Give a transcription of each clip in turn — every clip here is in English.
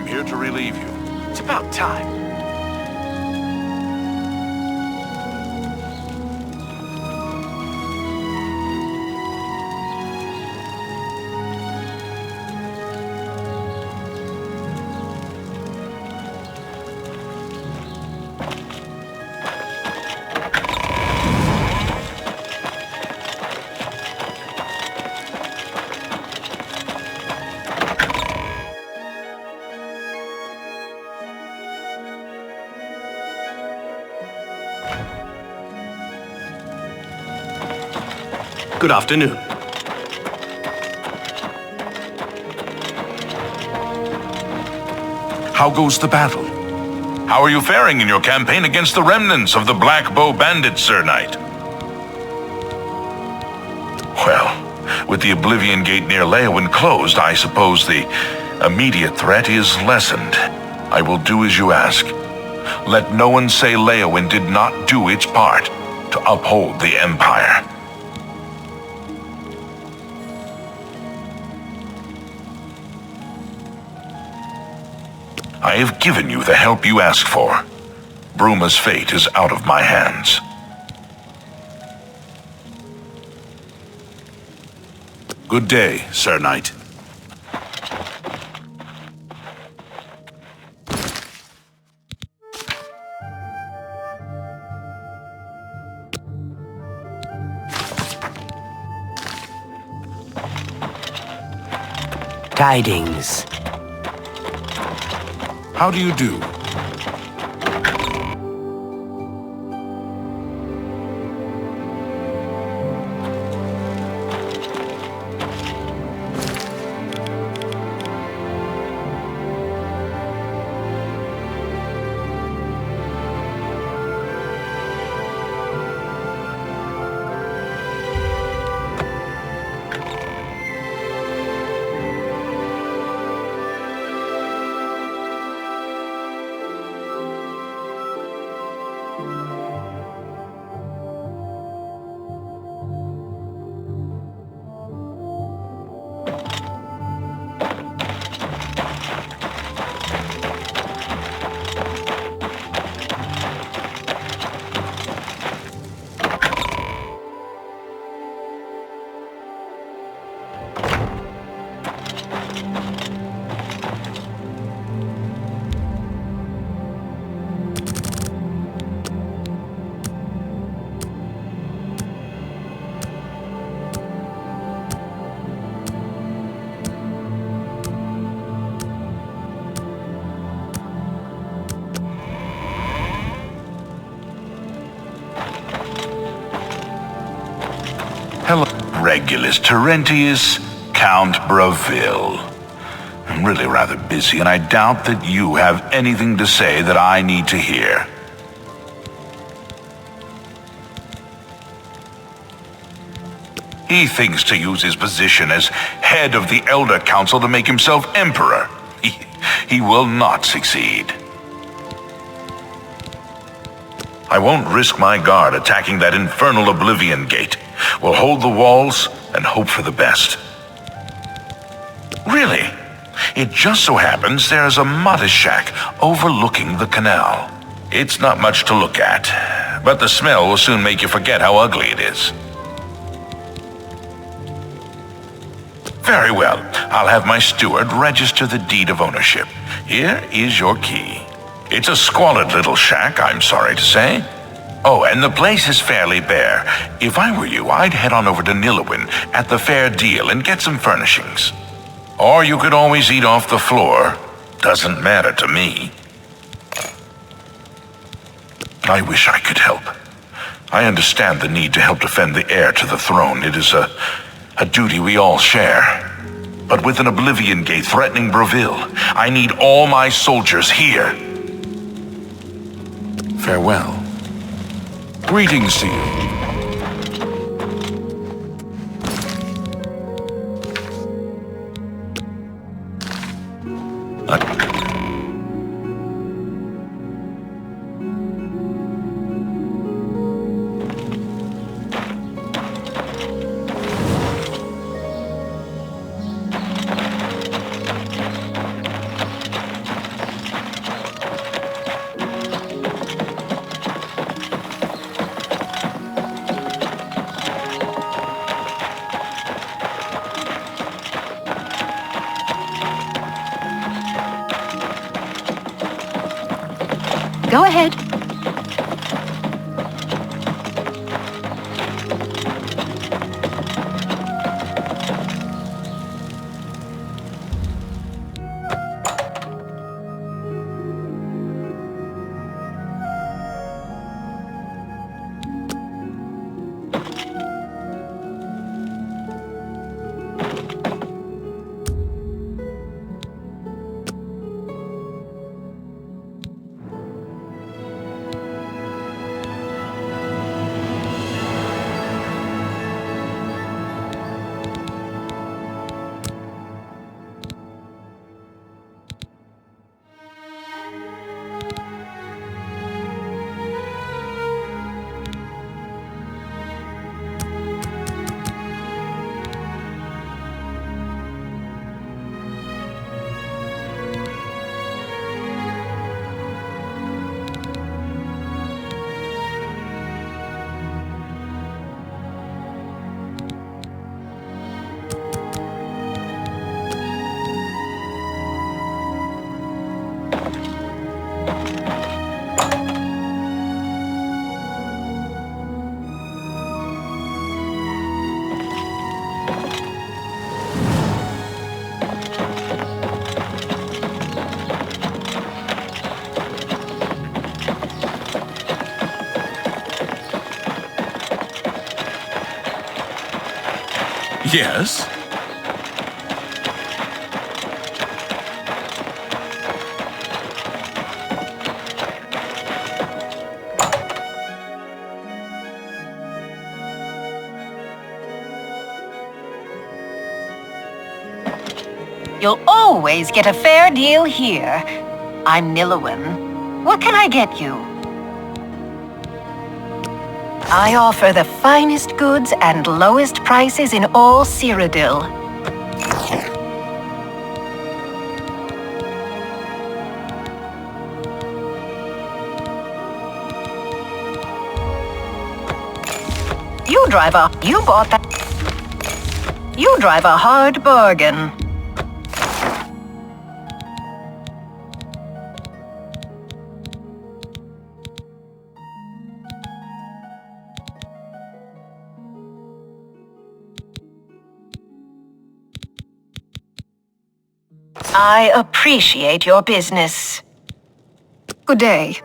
I'm here to relieve you. It's about time. Good afternoon. How goes the battle? How are you faring in your campaign against the remnants of the Black Bow Bandits, Sir Knight? Well, with the Oblivion Gate near Leowin closed, I suppose the immediate threat is lessened. I will do as you ask. Let no one say Leowin did not do its part to uphold the Empire. I have given you the help you asked for. Bruma's fate is out of my hands. Good day, Sir Knight. Tidings. How do you do? Hello, Regulus Terentius, Count Bravil. I'm really rather busy, and I doubt that you have anything to say that I need to hear. He thinks to use his position as head of the Elder Council to make himself emperor. He will not succeed. I won't risk my guard attacking that infernal Oblivion Gate. We'll hold the walls and hope for the best. Really, it just so happens there's a modish shack overlooking the canal. It's not much to look at, but the smell will soon make you forget how ugly it is. Very well, I'll have my steward register the deed of ownership. Here is your key. It's a squalid little shack, I'm sorry to say. Oh, and the place is fairly bare. If I were you, I'd head on over to Nilowin at the fair deal and get some furnishings. Or you could always eat off the floor. Doesn't matter to me. I wish I could help. I understand the need to help defend the heir to the throne. It is a duty we all share. But with an Oblivion Gate threatening Bravil, I need all my soldiers here. Farewell. Greetings to you. Go ahead. Yes? You'll always get a fair deal here. I'm Nillowen. What can I get you? I offer the finest goods and lowest prices in all Cyrodiil. You bought that. You drive a hard bargain. I appreciate your business. Good day.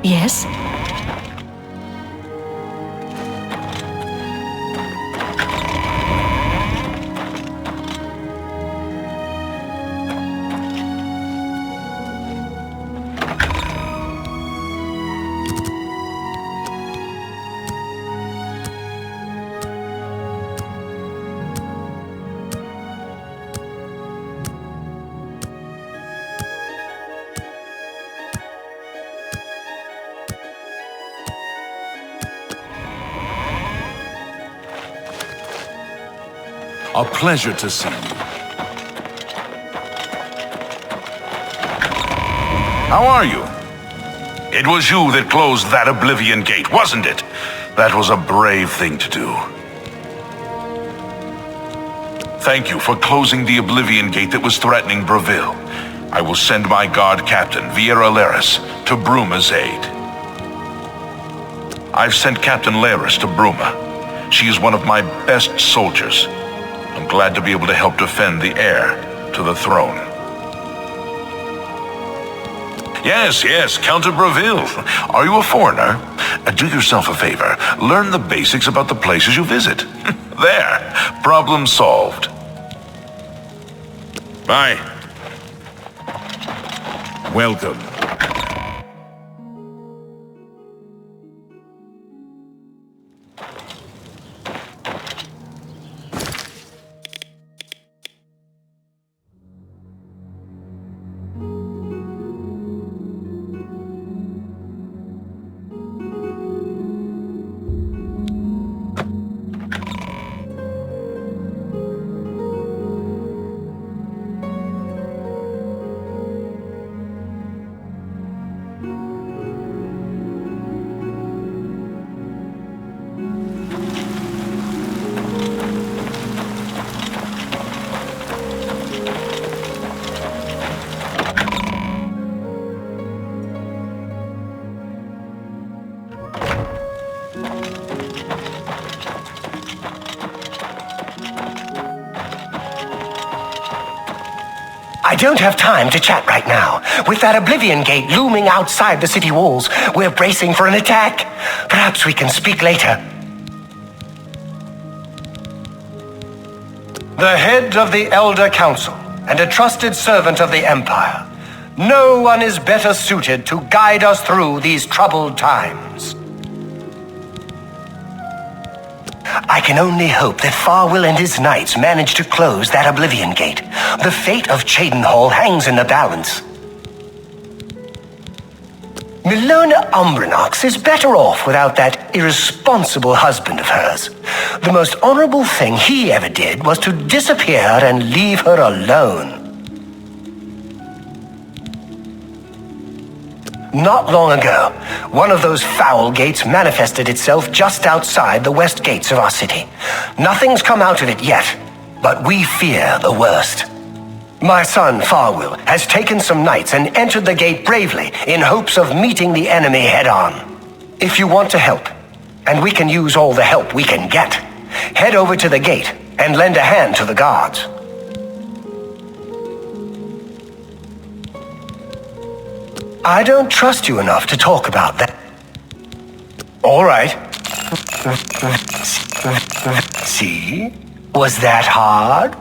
Yes? A pleasure to see you. How are you? It was you that closed that Oblivion Gate, wasn't it? That was a brave thing to do. Thank you for closing the Oblivion Gate that was threatening Breville. I will send my guard captain, Viera Laris, to Bruma's aid. I've sent Captain Laris to Bruma. She is one of my best soldiers. I'm glad to be able to help defend the heir to the throne. Yes, Count of Breville. Are you a foreigner? Do yourself a favor. Learn the basics about the places you visit. There. Problem solved. Bye. Welcome. I don't have time to chat right now. With that Oblivion Gate looming outside the city walls, we're bracing for an attack. Perhaps we can speak later. The head of the Elder Council and a trusted servant of the Empire. No one is better suited to guide us through these troubled times. I can only hope that Farwell and his knights manage to close that Oblivion Gate. The fate of Cheydinhal hangs in the balance. Milona Umbranox is better off without that irresponsible husband of hers. The most honorable thing he ever did was to disappear and leave her alone. Not long ago, one of those foul gates manifested itself just outside the west gates of our city. Nothing's come out of it yet, but we fear the worst. My son, Farwell, has taken some knights and entered the gate bravely in hopes of meeting the enemy head-on. If you want to help, and we can use all the help we can get, head over to the gate and lend a hand to the guards. I don't trust you enough to talk about that. All right. See? Was that hard?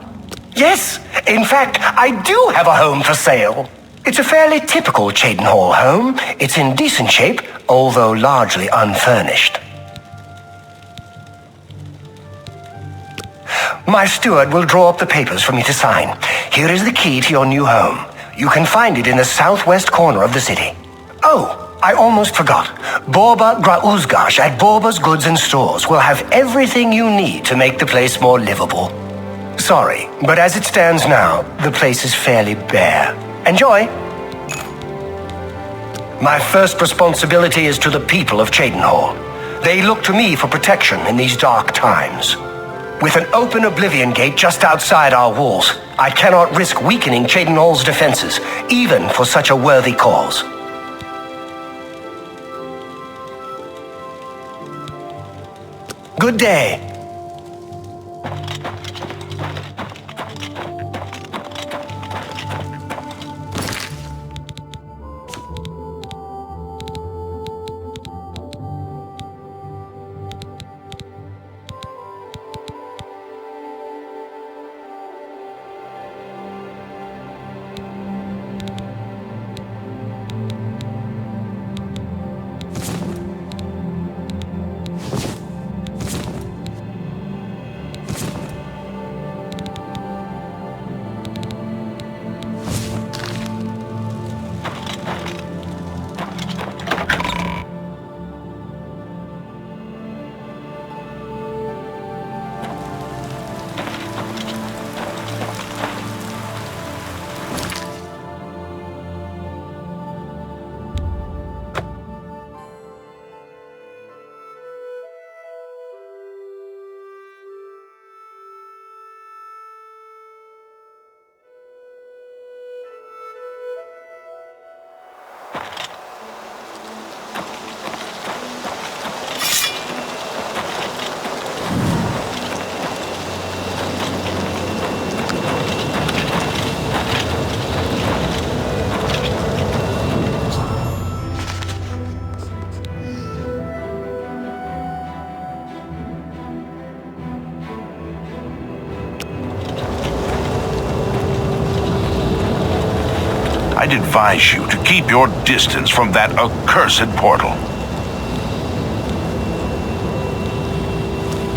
Yes. In fact, I do have a home for sale. It's a fairly typical Cheydinhal home. It's in decent shape, although largely unfurnished. My steward will draw up the papers for me to sign. Here is the key to your new home. You can find it in the southwest corner of the city. Oh, I almost forgot. Borba Grauzgash at Borba's Goods and Stores will have everything you need to make the place more livable. Sorry, but as it stands now, the place is fairly bare. Enjoy! My first responsibility is to the people of Cheydinhal. They look to me for protection in these dark times. With an open Oblivion Gate just outside our walls, I cannot risk weakening Cheydinhal's defenses, even for such a worthy cause. Good day. I'd advise you to keep your distance from that accursed portal.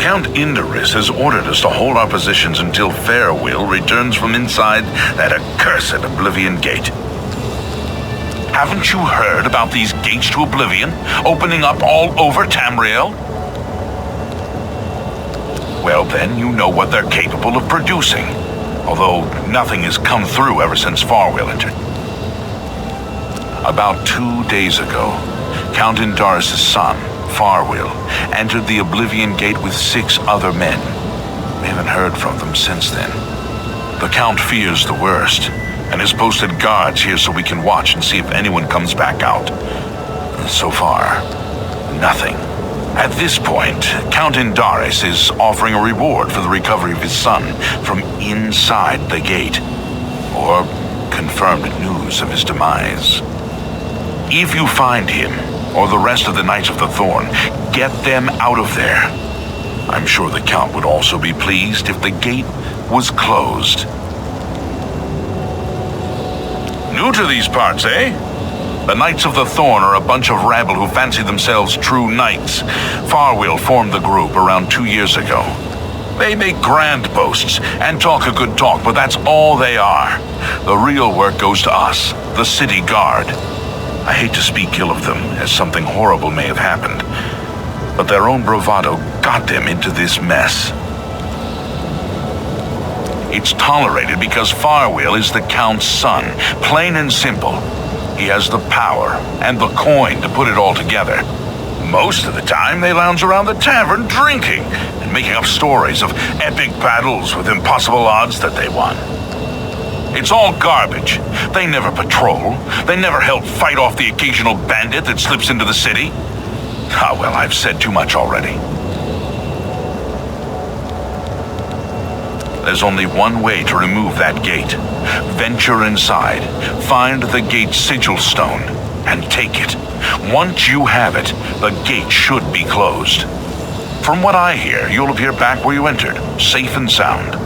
Count Indorus has ordered us to hold our positions until Farewell returns from inside that accursed Oblivion Gate. Haven't you heard about these gates to Oblivion opening up all over Tamriel? Well then, you know what they're capable of producing, although nothing has come through ever since Farewell entered. About 2 days ago, Count Indorus' son, Farewell, entered the Oblivion Gate with 6 other men. We haven't heard from them since then. The Count fears the worst, and has posted guards here so we can watch and see if anyone comes back out. So far, nothing. At this point, Count Indorus is offering a reward for the recovery of his son from inside the gate, or confirmed news of his demise. If you find him, or the rest of the Knights of the Thorn, get them out of there. I'm sure the Count would also be pleased if the gate was closed. New to these parts, eh? The Knights of the Thorn are a bunch of rabble who fancy themselves true knights. Farewell formed the group around 2 years ago. They make grand boasts and talk a good talk, but that's all they are. The real work goes to us, the city guard. I hate to speak ill of them, as something horrible may have happened, but their own bravado got them into this mess. It's tolerated because Farewell is the Count's son, plain and simple. He has the power and the coin to put it all together. Most of the time, they lounge around the tavern drinking and making up stories of epic battles with impossible odds that they won. It's all garbage. They never patrol. They never help fight off the occasional bandit that slips into the city. Ah, well, I've said too much already. There's only one way to remove that gate. Venture inside, find the gate's sigil stone, and take it. Once you have it, the gate should be closed. From what I hear, you'll appear back where you entered, safe and sound.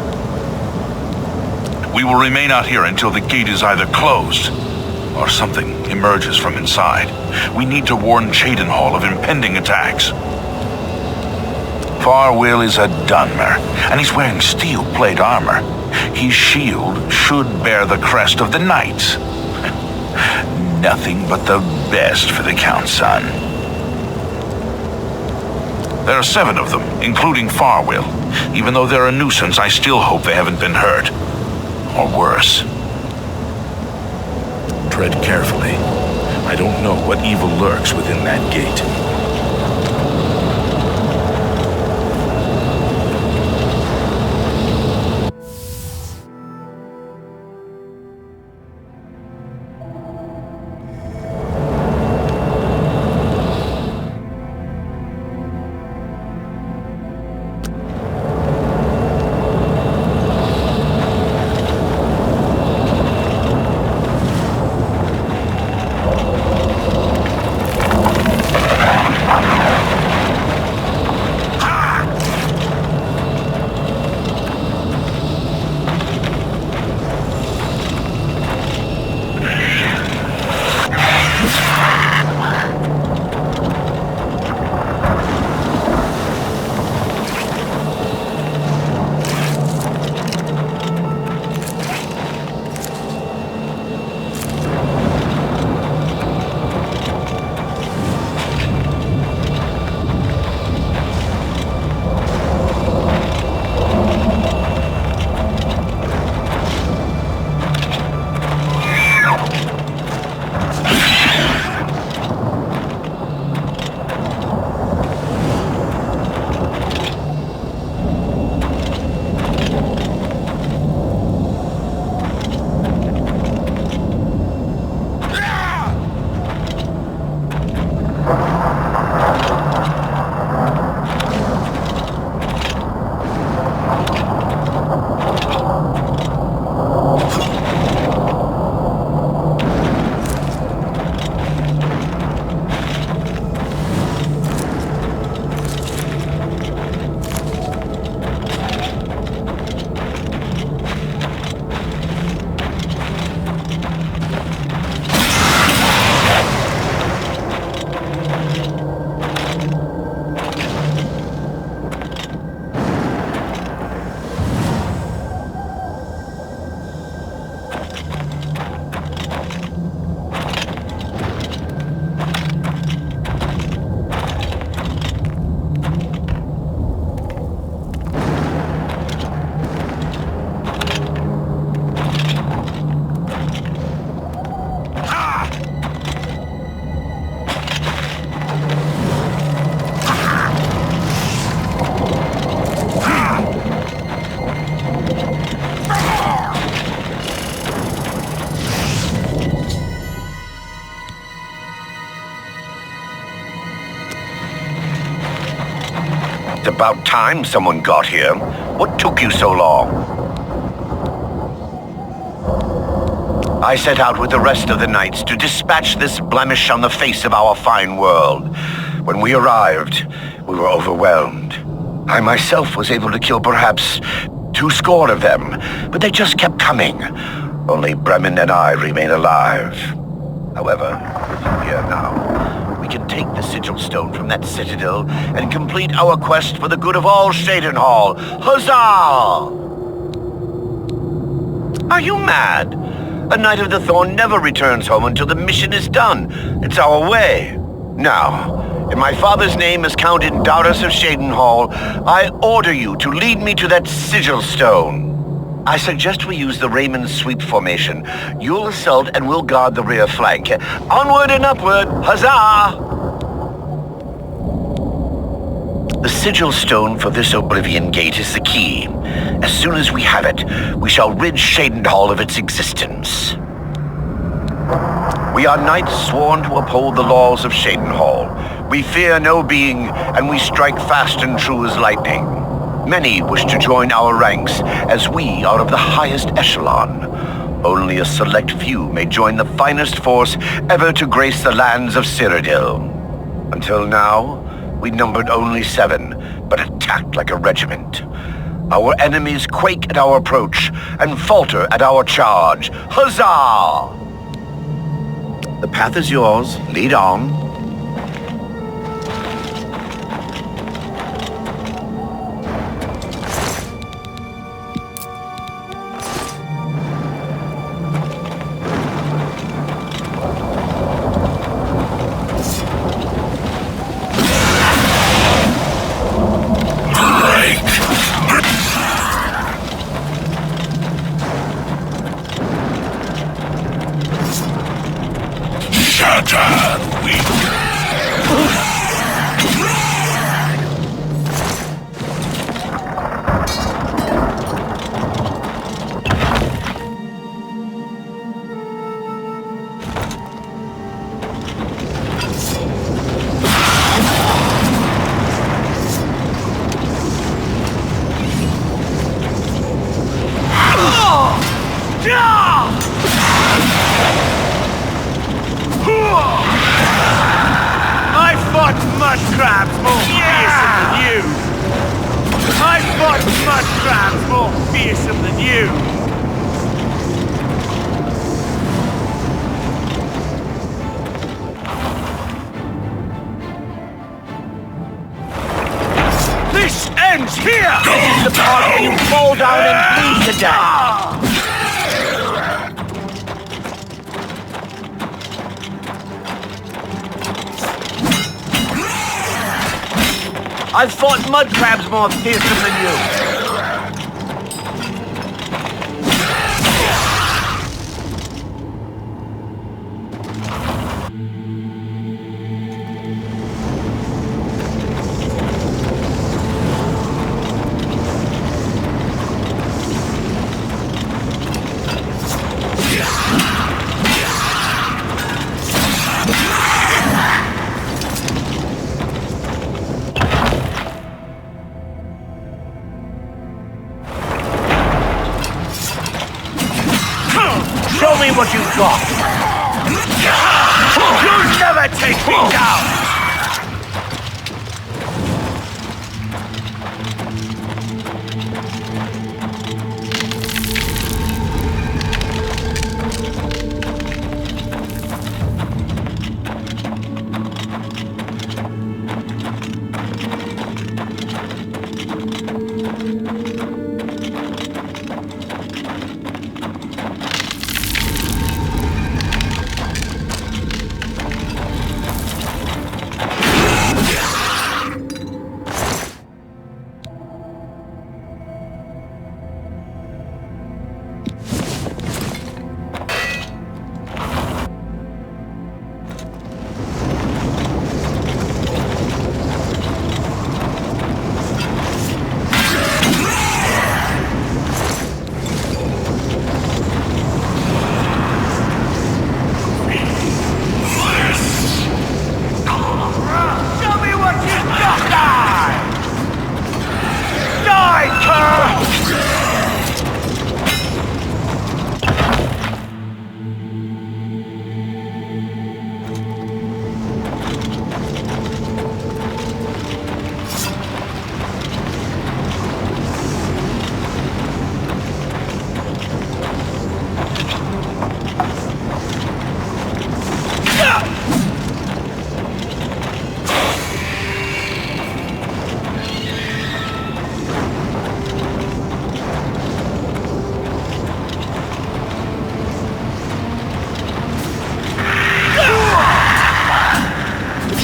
We will remain out here until the gate is either closed or something emerges from inside. We need to warn Cheydinhal of impending attacks. Farewell is a Dunmer, and he's wearing steel plate armor. His shield should bear the crest of the Knights. Nothing but the best for the Count's son. There are 7 of them, including Farewell. Even though they're a nuisance, I still hope they haven't been hurt. Or worse. Tread carefully. I don't know what evil lurks within that gate. It's about time someone got here. What took you so long? I set out with the rest of the knights to dispatch this blemish on the face of our fine world. When we arrived, we were overwhelmed. I myself was able to kill perhaps 20 of them, but they just kept coming. Only Bremen and I remain alive. However, with you here now, we can take the sigil stone from that citadel and complete our quest for the good of all Shadenhall. Huzzah! Are you mad? A Knight of the Thorn never returns home until the mission is done. It's our way. Now, in my father's name as Count Indarius of Shadenhall, I order you to lead me to that sigil stone. I suggest we use the Raymond sweep formation. You'll assault and we'll guard the rear flank. Onward and upward! Huzzah! The sigil stone for this Oblivion Gate is the key. As soon as we have it, we shall rid Shadenhall of its existence. We are knights sworn to uphold the laws of Shadenhall. We fear no being, and we strike fast and true as lightning. Many wish to join our ranks, as we are of the highest echelon. Only a select few may join the finest force ever to grace the lands of Cyrodiil. Until now, we numbered only 7, but attacked like a regiment. Our enemies quake at our approach and falter at our charge. Huzzah! The path is yours. Lead on. This ends here! This is the part where you fall down and bleed to death! I've fought mud crabs more fearsome than you. Show me what you've got! You'll never take me down!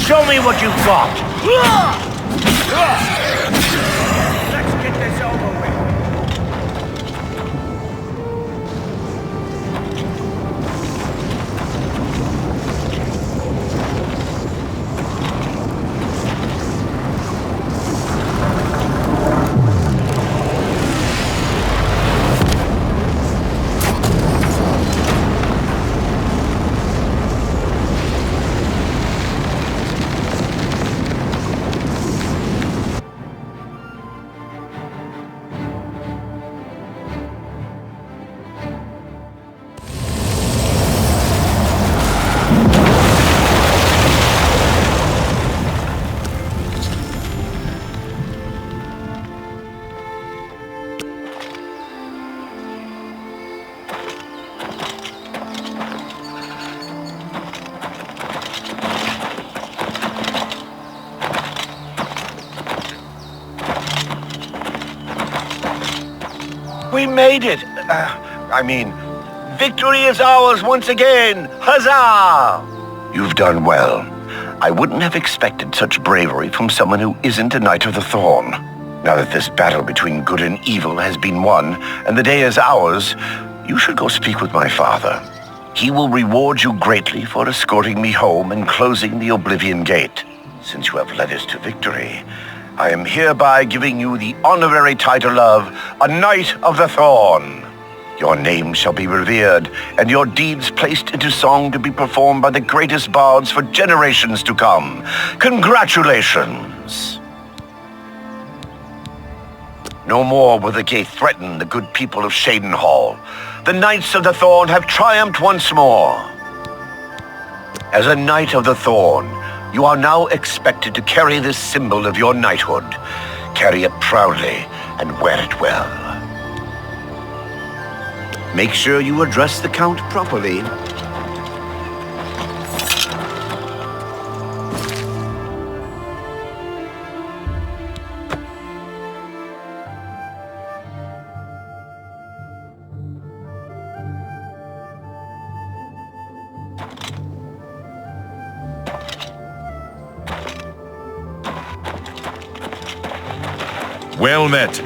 Show me what you've got! Let's get this over with. We made it! Victory is ours once again! Huzzah! You've done well. I wouldn't have expected such bravery from someone who isn't a Knight of the Thorn. Now that this battle between good and evil has been won, and the day is ours, you should go speak with my father. He will reward you greatly for escorting me home and closing the Oblivion Gate. Since you have led us to victory, I am hereby giving you the honorary title of a Knight of the Thorn. Your name shall be revered, and your deeds placed into song to be performed by the greatest bards for generations to come. Congratulations! No more will the gate threaten the good people of Shadenhall. The Knights of the Thorn have triumphed once more. As a Knight of the Thorn, you are now expected to carry this symbol of your knighthood. Carry it proudly and wear it well. Make sure you address the Count properly. Well met.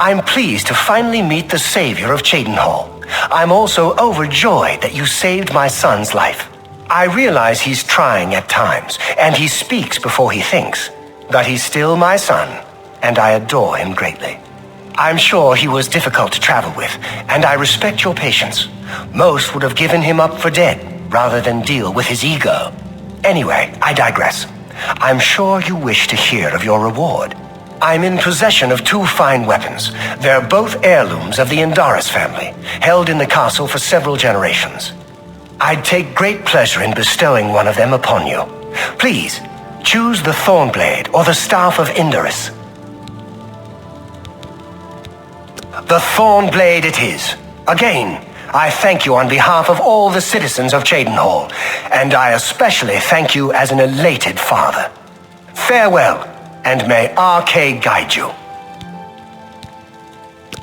I'm pleased to finally meet the savior of Cheydinhal. I'm also overjoyed that you saved my son's life. I realize he's trying at times, and he speaks before he thinks. But he's still my son, and I adore him greatly. I'm sure he was difficult to travel with, and I respect your patience. Most would have given him up for dead, rather than deal with his ego. Anyway, I digress. I'm sure you wish to hear of your reward. I'm in possession of 2 fine weapons. They're both heirlooms of the Indaris family, held in the castle for several generations. I'd take great pleasure in bestowing one of them upon you. Please, choose the Thornblade or the Staff of Indaris. The Thornblade it is. Again, I thank you on behalf of all the citizens of Cheydinhal, and I especially thank you as an elated father. Farewell. And may RK guide you.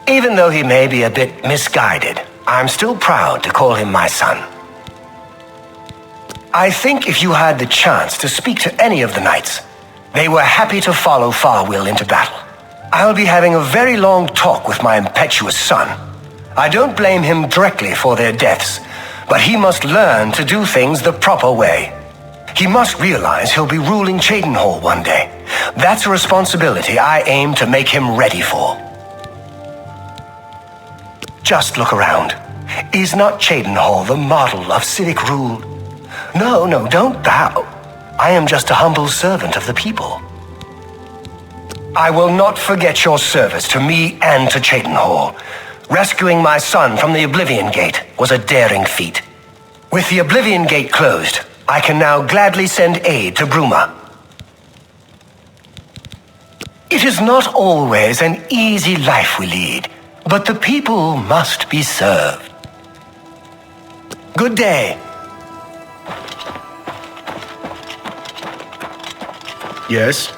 Even though he may be a bit misguided, I'm still proud to call him my son. I think if you had the chance to speak to any of the knights, they were happy to follow Farwill into battle. I'll be having a very long talk with my impetuous son. I don't blame him directly for their deaths, but he must learn to do things the proper way. He must realize he'll be ruling Cheydinhal one day. That's a responsibility I aim to make him ready for. Just look around. Is not Cheydinhal the model of civic rule? No, don't bow. I am just a humble servant of the people. I will not forget your service to me and to Cheydinhal. Rescuing my son from the Oblivion Gate was a daring feat. With the Oblivion Gate closed, I can now gladly send aid to Bruma. It is not always an easy life we lead, but the people must be served. Good day. Yes?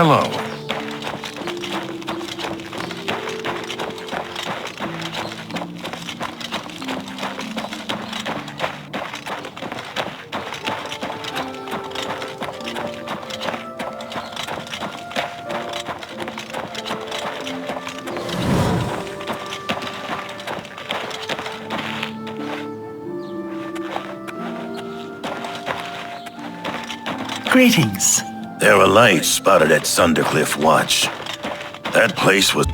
Hello. Greetings. There were lights spotted at Sundercliff Watch. That place was...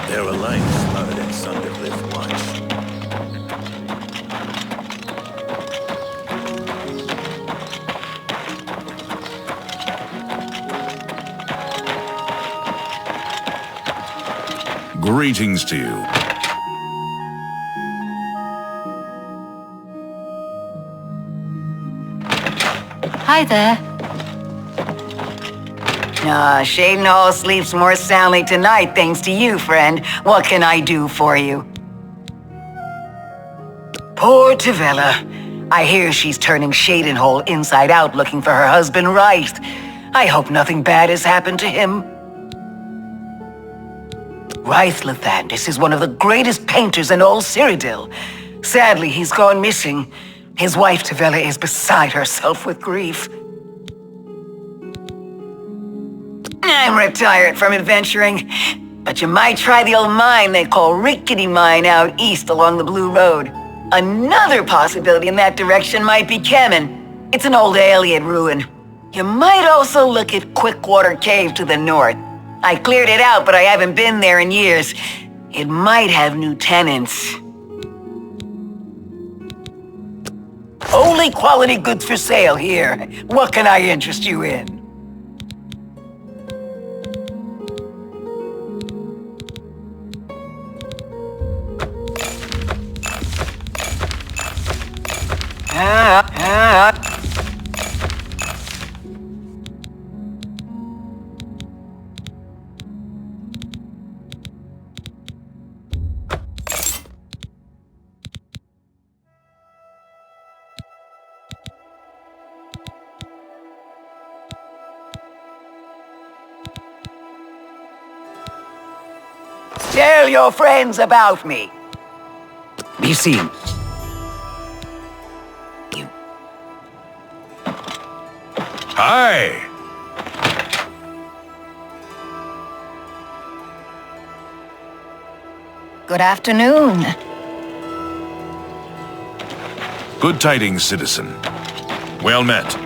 There were lights spotted at Sundercliff Watch. Greetings to you. Hi there. Cheydinhal sleeps more soundly tonight, thanks to you, friend. What can I do for you? Poor Tavella. I hear she's turning Cheydinhal inside out looking for her husband Reist. I hope nothing bad has happened to him. Lathandis is one of the greatest painters in all Cyrodiil. Sadly, he's gone missing. His wife, Tavella, is beside herself with grief. I'm retired from adventuring, but you might try the old mine they call Rickety Mine out east along the Blue Road. Another possibility in that direction might be Kemen. It's an old alien ruin. You might also look at Quickwater Cave to the north. I cleared it out, but I haven't been there in years. It might have new tenants. Only quality goods for sale here. What can I interest you in? Tell your friends about me. Be seen. Hi! Good afternoon. Good tidings, citizen. Well met.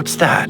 What's that?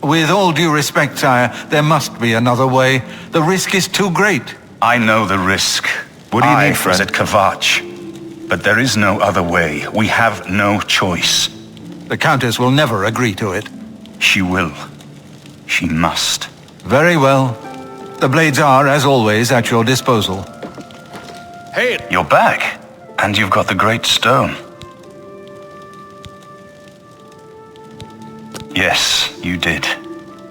With all due respect, sire, there must be another way. The risk is too great. I know the risk. What do you need, I friend? was at Kavach. But there is no other way. We have no choice. The Countess will never agree to it. She will. She must. Very well. The blades are, as always, at your disposal. Hey! You're back. And you've got the Great Stone. Yes, you did.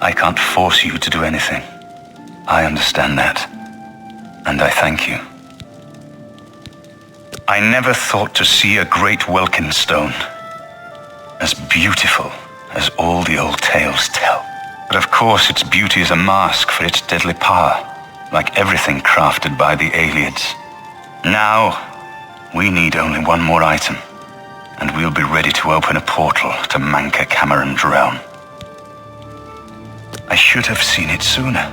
I can't force you to do anything. I understand that. And I thank you. I never thought to see a great Welkin stone. As beautiful as all the old tales tell. But of course its beauty is a mask for its deadly power, like everything crafted by the Aelids. Now, we need only one more item, and we'll be ready to open a portal to Manca Cameron's realm. I should have seen it sooner.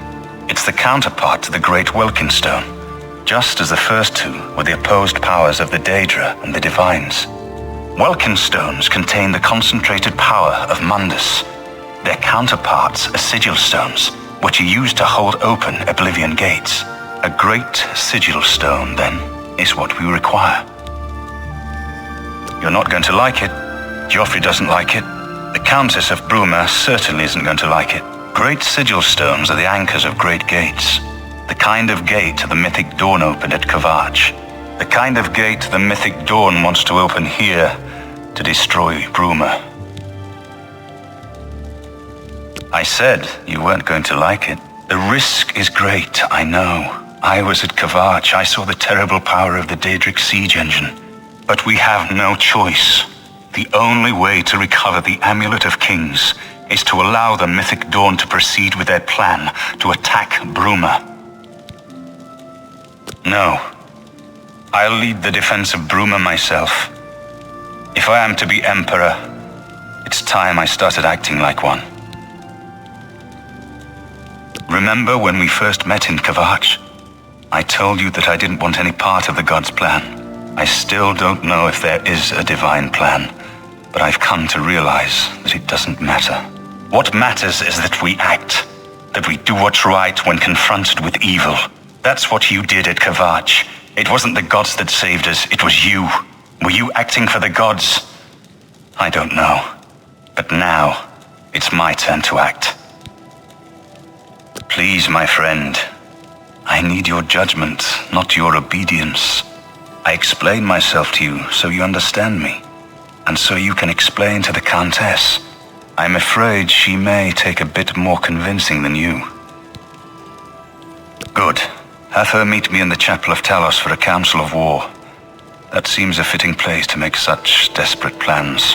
It's the counterpart to the Great Welkin Stone, just as the first two were the opposed powers of the Daedra and the Divines. Welkin stones contain the concentrated power of Mundus. Their counterparts are sigil stones, which are used to hold open Oblivion gates. A great sigil stone, then, is what we require. You're not going to like it. Joffrey doesn't like it. The Countess of Bruma certainly isn't going to like it. Great sigil stones are the anchors of great gates. The kind of gate the mythic Dawn opened at Kavach. The kind of gate the mythic Dawn wants to open here to destroy Bruma. I said you weren't going to like it. The risk is great, I know. I was at Kavach. I saw the terrible power of the Daedric siege engine. But we have no choice. The only way to recover the Amulet of Kings is to allow the mythic Dawn to proceed with their plan to attack Bruma. No. I'll lead the defense of Bruma myself. If I am to be Emperor, it's time I started acting like one. Remember when we first met in Kavach? I told you that I didn't want any part of the God's plan. I still don't know if there is a divine plan, but I've come to realize that it doesn't matter. What matters is that we act, that we do what's right when confronted with evil. That's what you did at Kavach. It wasn't the gods that saved us, it was you. Were you acting for the gods? I don't know. But now, it's my turn to act. Please, my friend, I need your judgment, not your obedience. I explain myself to you so you understand me, and so you can explain to the Countess. I'm afraid she may take a bit more convincing than you. Good. Have her meet me in the Chapel of Talos for a council of war. That seems a fitting place to make such desperate plans.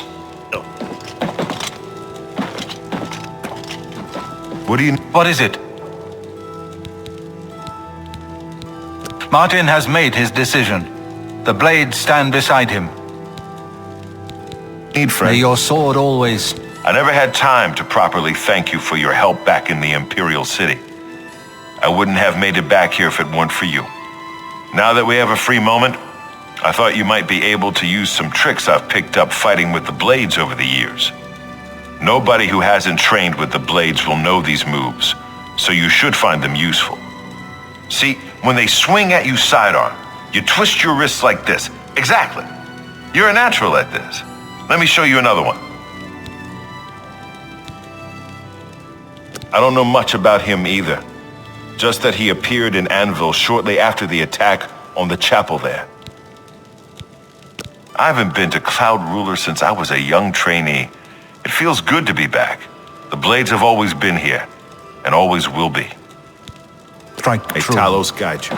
What is it? Martin has made his decision. The blades stand beside him. May your sword always... I never had time to properly thank you for your help back in the Imperial City. I wouldn't have made it back here if it weren't for you. Now that we have a free moment, I thought you might be able to use some tricks I've picked up fighting with the blades over the years. Nobody who hasn't trained with the blades will know these moves, so you should find them useful. See, when they swing at you sidearm, you twist your wrists like this. Exactly. You're a natural at this. Let me show you another one. I don't know much about him either. Just that he appeared in Anvil shortly after the attack on the chapel there. I haven't been to Cloud Ruler since I was a young trainee. It feels good to be back. The blades have always been here, and always will be. Strike May true. Talos guide you.